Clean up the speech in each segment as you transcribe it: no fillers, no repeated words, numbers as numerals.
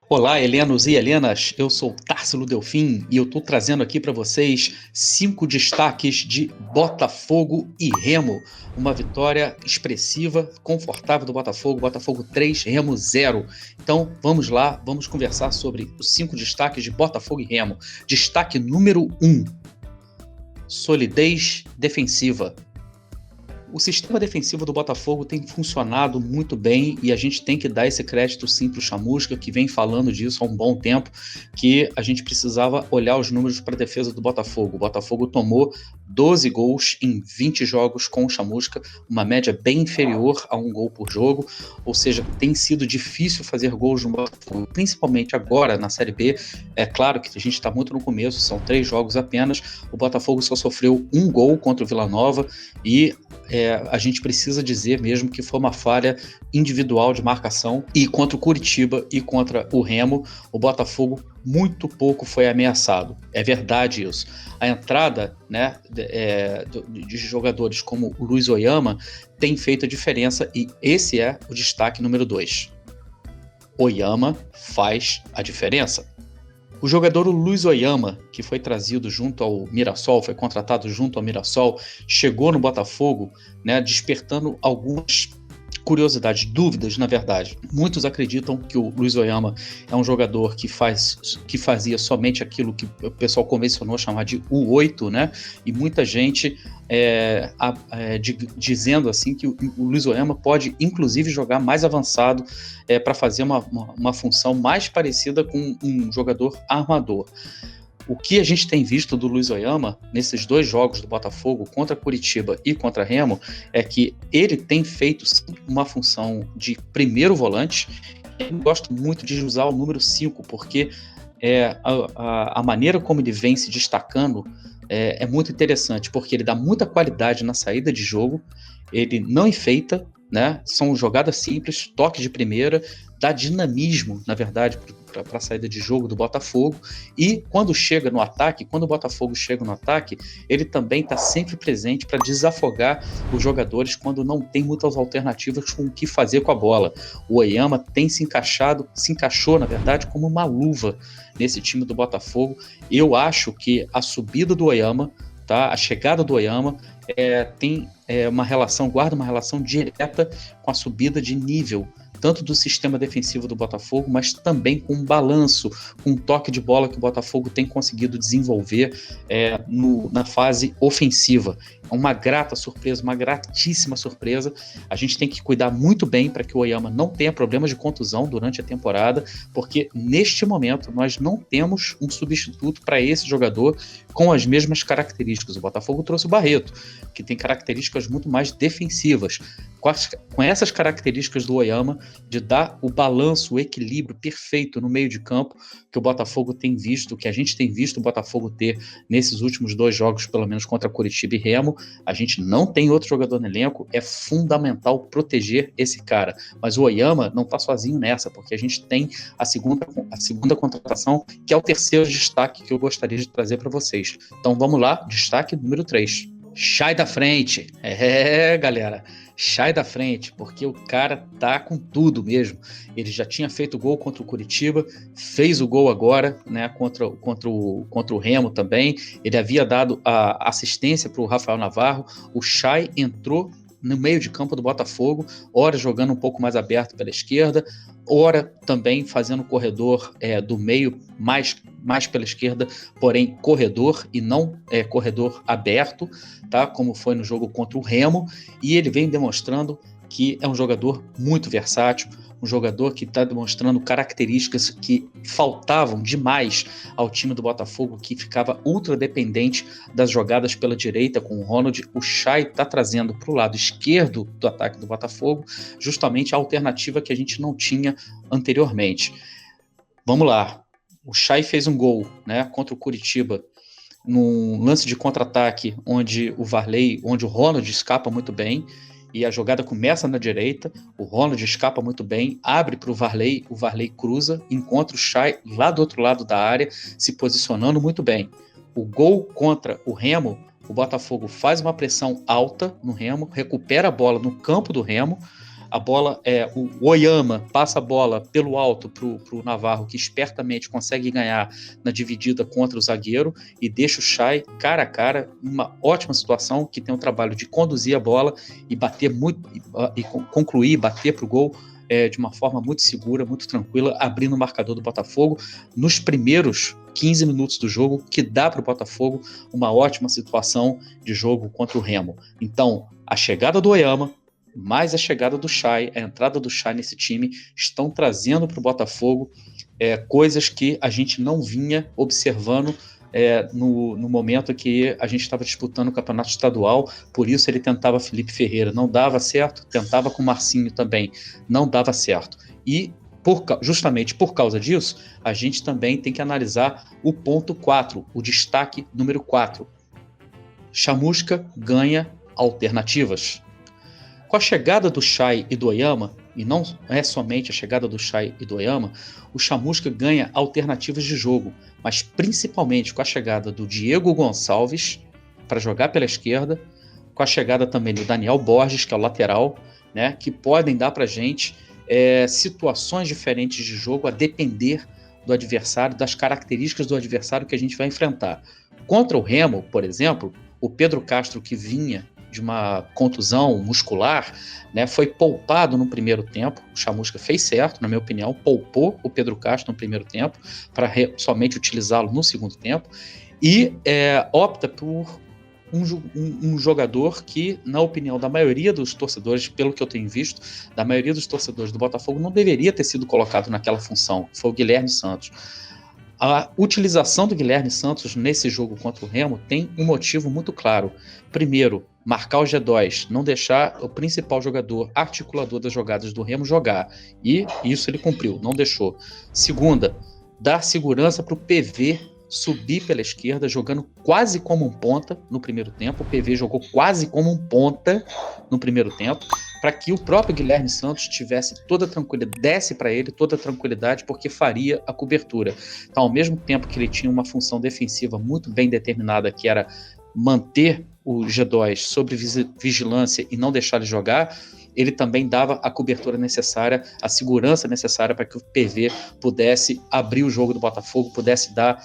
Olá, Helenos e Helenas, eu sou Társilo Delfim e eu estou trazendo aqui para vocês 5 destaques de Botafogo e Remo. Uma vitória expressiva, confortável do Botafogo, Botafogo 3, Remo 0. Então vamos lá, vamos conversar sobre os 5 destaques de Botafogo e Remo. Destaque número 1, solidez defensiva. O sistema defensivo do Botafogo tem funcionado muito bem e a gente tem que dar esse crédito sim para o Chamusca, que vem falando disso há um bom tempo, que a gente precisava olhar os números para a defesa do Botafogo. O Botafogo tomou 12 gols em 20 jogos com o Chamusca, uma média bem inferior a um gol por jogo, ou seja, tem sido difícil fazer gols no Botafogo, principalmente agora na Série B. É claro que a gente está muito no começo, são 3 jogos apenas, o Botafogo só sofreu um gol contra o Vila Nova e a gente precisa dizer mesmo que foi uma falha individual de marcação, e contra o Curitiba e contra o Remo, o Botafogo muito pouco foi ameaçado. É verdade isso. A entrada, né, de jogadores como o Luiz Oyama tem feito a diferença e esse é o destaque número 2. Oyama faz a diferença. O jogador Luiz Oyama, que foi trazido junto ao Mirassol, foi contratado junto ao Mirassol, chegou no Botafogo, né, despertando algumas curiosidades, dúvidas, na verdade. Muitos acreditam que o Luiz Oyama é um jogador que fazia somente aquilo que o pessoal convencionou chamar de U8, né? E muita gente dizendo assim que o Luiz Oyama pode, inclusive, jogar mais avançado para fazer uma função mais parecida com um jogador armador. O que a gente tem visto do Luiz Oyama nesses 2 jogos do Botafogo, contra Curitiba e contra Remo, é que ele tem feito sim, uma função de primeiro volante. Eu gosto muito de usar o número 5, porque a maneira como ele vem se destacando é muito interessante, porque ele dá muita qualidade na saída de jogo, ele não enfeita, né? São jogadas simples, toque de primeira, dá dinamismo, na verdade, para a saída de jogo do Botafogo. E quando chega no ataque, quando o Botafogo chega no ataque, ele também está sempre presente para desafogar os jogadores quando não tem muitas alternativas com o que fazer com a bola. O Oyama tem se encaixou, na verdade, como uma luva nesse time do Botafogo. Eu acho que a subida do Oyama, tá? A chegada do Oyama tem guarda uma relação direta com a subida de nível, tanto do sistema defensivo do Botafogo, mas também com um balanço, com um toque de bola que o Botafogo tem conseguido desenvolver na fase ofensiva. É uma grata surpresa, uma gratíssima surpresa. A gente tem que cuidar muito bem para que o Oyama não tenha problemas de contusão durante a temporada, porque neste momento nós não temos um substituto para esse jogador com as mesmas características. O Botafogo trouxe o Barreto, que tem características muito mais defensivas. Com essas características do Oyama, de dar o balanço, o equilíbrio perfeito no meio de campo que o Botafogo tem visto, que a gente tem visto o Botafogo ter nesses últimos 2 jogos, pelo menos contra Curitiba e Remo. A gente não tem outro jogador no elenco, é fundamental proteger esse cara. Mas o Oyama não está sozinho nessa, porque a gente tem a segunda contratação, que é o terceiro destaque que eu gostaria de trazer para vocês. Então vamos lá, destaque número 3. Sai da frente. Galera, sai da frente, porque o cara tá com tudo mesmo. Ele já tinha feito gol contra o Curitiba, fez o gol agora, né, contra o Remo também. Ele havia dado a assistência para o Rafael Navarro. O Chay entrou no meio de campo do Botafogo, ora jogando um pouco mais aberto pela esquerda, ora também fazendo o corredor do meio mais pela esquerda, porém corredor e não corredor aberto, tá? Como foi no jogo contra o Remo, e ele vem demonstrando que é um jogador muito versátil, um jogador que está demonstrando características que faltavam demais ao time do Botafogo, que ficava ultra dependente das jogadas pela direita com o Ronald. O Chay está trazendo para o lado esquerdo do ataque do Botafogo justamente a alternativa que a gente não tinha anteriormente. Vamos lá, o Chay fez um gol, né, contra o Curitiba, num lance de contra-ataque onde o Ronald escapa muito bem, e a jogada começa na direita, o Ronald escapa muito bem, abre para o Varley cruza, encontra o Chay lá do outro lado da área, se posicionando muito bem. O gol contra o Remo, o Botafogo faz uma pressão alta no Remo, recupera a bola no campo do Remo, o Oyama passa a bola pelo alto para o Navarro, que espertamente consegue ganhar na dividida contra o zagueiro e deixa o Chay cara a cara, uma ótima situação, que tem o trabalho de conduzir a bola e bater muito, e concluir, bater para o gol de uma forma muito segura, muito tranquila, abrindo o marcador do Botafogo nos primeiros 15 minutos do jogo, que dá para o Botafogo uma ótima situação de jogo contra o Remo. Então, a chegada do Oyama, mais a chegada do Chay, a entrada do Chay nesse time, estão trazendo para o Botafogo coisas que a gente não vinha observando no momento que a gente estava disputando o campeonato estadual. Por isso ele tentava Felipe Ferreira, não dava certo, tentava com o Marcinho também, não dava certo. E justamente por causa disso, a gente também tem que analisar o ponto 4, o destaque número 4. Chamusca ganha alternativas. Com a chegada do Chay e do Oyama, e não é somente a chegada do Chay e do Oyama, o Chamusca ganha alternativas de jogo, mas principalmente com a chegada do Diego Gonçalves para jogar pela esquerda, com a chegada também do Daniel Borges, que é o lateral, né, que podem dar para a gente situações diferentes de jogo a depender do adversário, das características do adversário que a gente vai enfrentar. Contra o Remo, por exemplo, o Pedro Castro, que vinha de uma contusão muscular, né, foi poupado no primeiro tempo. O Chamusca fez certo, na minha opinião, poupou o Pedro Castro no primeiro tempo para somente utilizá-lo no segundo tempo e opta por um jogador que, na opinião da maioria dos torcedores, pelo que eu tenho visto, da maioria dos torcedores do Botafogo, não deveria ter sido colocado naquela função, foi o Guilherme Santos. A utilização do Guilherme Santos nesse jogo contra o Remo tem um motivo muito claro. Primeiro, marcar o G2, não deixar o principal jogador, articulador das jogadas do Remo jogar. E isso ele cumpriu, não deixou. Segunda, dar segurança para o PV subir pela esquerda, jogando quase como um ponta no primeiro tempo. O PV jogou quase como um ponta no primeiro tempo, para que o próprio Guilherme Santos tivesse toda a tranquilidade, desse para ele toda a tranquilidade, porque faria a cobertura. Então, ao mesmo tempo que ele tinha uma função defensiva muito bem determinada, que era manter o G2 sobre vigilância e não deixar ele jogar, ele também dava a cobertura necessária, a segurança necessária para que o PV pudesse abrir o jogo do Botafogo, pudesse dar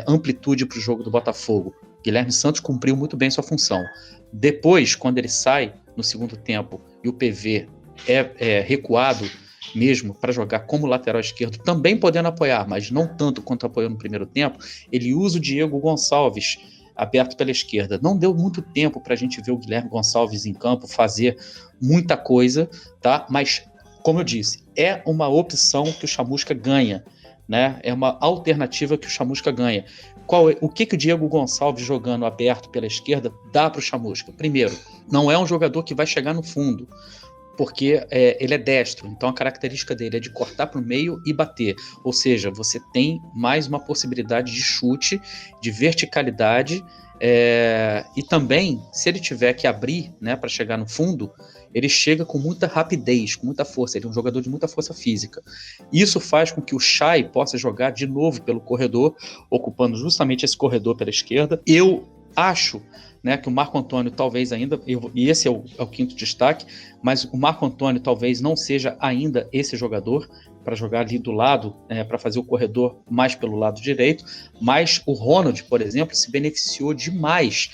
amplitude para o jogo do Botafogo. Guilherme Santos cumpriu muito bem sua função. Depois, quando ele sai no segundo tempo e o PV é recuado mesmo para jogar como lateral esquerdo, também podendo apoiar, mas não tanto quanto apoiou no primeiro tempo, ele usa o Diego Gonçalves aberto pela esquerda. Não deu muito tempo para a gente ver o Guilherme Gonçalves em campo fazer muita coisa, tá? Mas, como eu disse, é uma opção que o Chamusca ganha, né? É uma alternativa que o Chamusca ganha. O que o Diego Gonçalves jogando aberto pela esquerda dá para o Chamusca? Primeiro, não é um jogador que vai chegar no fundo, porque ele é destro, então a característica dele é de cortar para o meio e bater, ou seja, você tem mais uma possibilidade de chute, de verticalidade, e também, se ele tiver que abrir, né, para chegar no fundo, ele chega com muita rapidez, com muita força, ele é um jogador de muita força física. Isso faz com que o Chay possa jogar de novo pelo corredor, ocupando justamente esse corredor pela esquerda. Eu acho, né, que o Marco Antônio talvez ainda, e esse é o quinto destaque, mas o Marco Antônio talvez não seja ainda esse jogador para jogar ali do lado, para fazer o corredor mais pelo lado direito, mas o Ronald, por exemplo, se beneficiou demais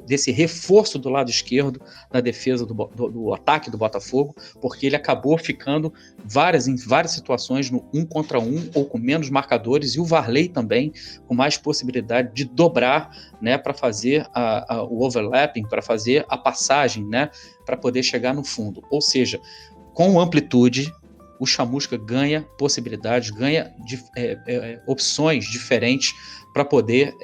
desse reforço do lado esquerdo na defesa do ataque do Botafogo, porque ele acabou ficando em várias situações no 1 contra 1 ou com menos marcadores, e o Varley também com mais possibilidade de dobrar, né, para fazer o overlapping, para fazer a passagem, né, para poder chegar no fundo. Ou seja, com amplitude, o Chamusca ganha possibilidades, ganha opções diferentes para poder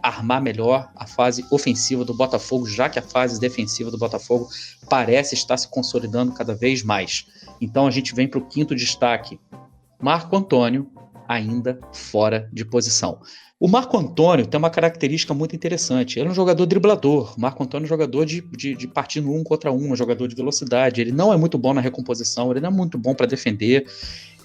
armar melhor a fase ofensiva do Botafogo, já que a fase defensiva do Botafogo parece estar se consolidando cada vez mais. Então a gente vem para o quinto destaque. Marco Antônio ainda fora de posição. O Marco Antônio tem uma característica muito interessante. Ele é um jogador driblador. O Marco Antônio é um jogador de partir no 1 contra 1, um jogador de velocidade. Ele não é muito bom na recomposição, ele não é muito bom para defender.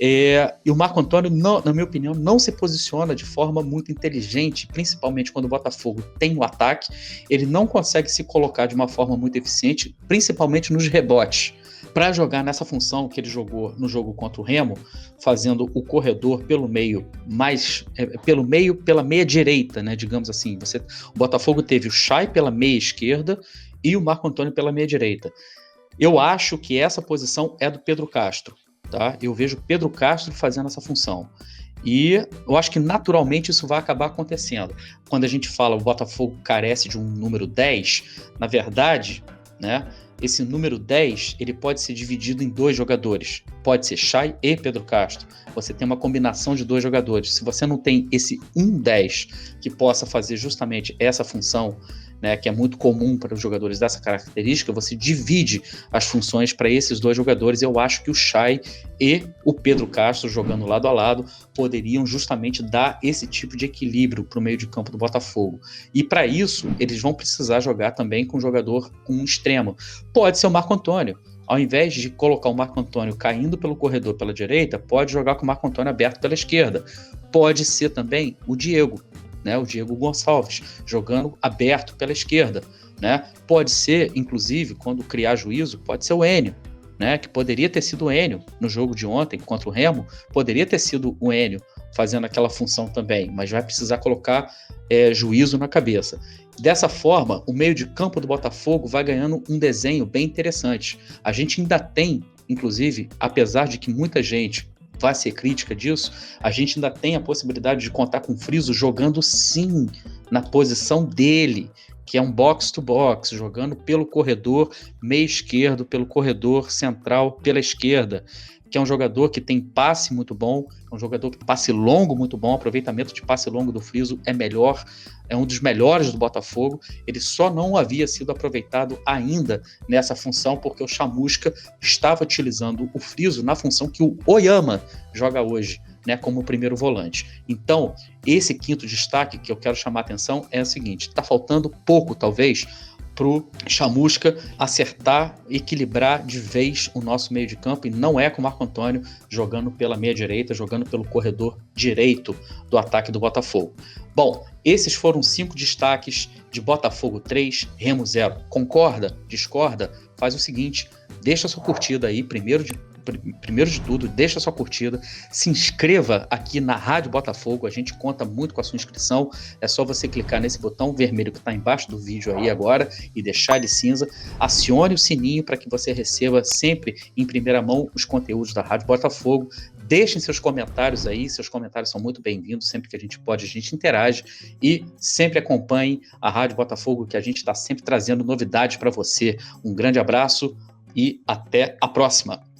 E o Marco Antônio, na minha opinião, não se posiciona de forma muito inteligente, principalmente quando o Botafogo tem o ataque. Ele não consegue se colocar de uma forma muito eficiente, principalmente nos rebotes. para jogar nessa função que ele jogou no jogo contra o Remo, fazendo o corredor pelo meio, pela meia direita, né, digamos assim. O Botafogo teve o Chay pela meia esquerda e o Marco Antônio pela meia direita. Eu acho que essa posição é do Pedro Castro, tá? Eu vejo Pedro Castro fazendo essa função. E eu acho que naturalmente isso vai acabar acontecendo. Quando a gente fala o Botafogo carece de um número 10, na verdade, né, esse número 10 ele pode ser dividido em 2 jogadores. Pode ser Chay e Pedro Castro. Você tem uma combinação de 2 jogadores. Se você não tem esse 1-10 que possa fazer justamente essa função, né, que é muito comum para os jogadores dessa característica, você divide as funções para esses 2 jogadores. Eu acho que o Chay e o Pedro Castro, jogando lado a lado, poderiam justamente dar esse tipo de equilíbrio para o meio de campo do Botafogo. E para isso, eles vão precisar jogar também com um jogador com um extremo. Pode ser o Marco Antônio. Ao invés de colocar o Marco Antônio caindo pelo corredor pela direita, pode jogar com o Marco Antônio aberto pela esquerda. Pode ser também o Diego, né, o Diego Gonçalves, jogando aberto pela esquerda, né? Pode ser, inclusive, quando criar juízo, pode ser o Enio, né, que poderia ter sido o Enio no jogo de ontem contra o Remo, poderia ter sido o Enio fazendo aquela função também, mas vai precisar colocar juízo na cabeça. Dessa forma, o meio de campo do Botafogo vai ganhando um desenho bem interessante. A gente ainda tem, inclusive, apesar de que muita gente vai ser crítica disso, a gente ainda tem a possibilidade de contar com o Friso jogando sim na posição dele, que é um box-to-box, jogando pelo corredor meio esquerdo, pelo corredor central pela esquerda, que é um jogador que tem passe muito bom, é um jogador que passe longo muito bom, o aproveitamento de passe longo do Friso é melhor, é um dos melhores do Botafogo. Ele só não havia sido aproveitado ainda nessa função porque o Chamusca estava utilizando o Friso na função que o Oyama joga hoje, né, como primeiro volante. Então, esse quinto destaque que eu quero chamar a atenção é o seguinte: está faltando pouco, talvez, para o Chamusca acertar, equilibrar de vez o nosso meio de campo, e não é com o Marco Antônio jogando pela meia direita, jogando pelo corredor direito do ataque do Botafogo. Bom, esses foram 5 destaques de Botafogo 3, Remo 0. Concorda? Discorda? Faz o seguinte, deixa sua curtida aí, primeiro de tudo, deixa sua curtida, se inscreva aqui na Rádio Botafogo, a gente conta muito com a sua inscrição, é só você clicar nesse botão vermelho que está embaixo do vídeo aí agora e deixar ele cinza, acione o sininho para que você receba sempre em primeira mão os conteúdos da Rádio Botafogo. Deixem seus comentários aí, seus comentários são muito bem-vindos, sempre que a gente pode, a gente interage, e sempre acompanhe a Rádio Botafogo, que a gente está sempre trazendo novidades para você. Um grande abraço e até a próxima!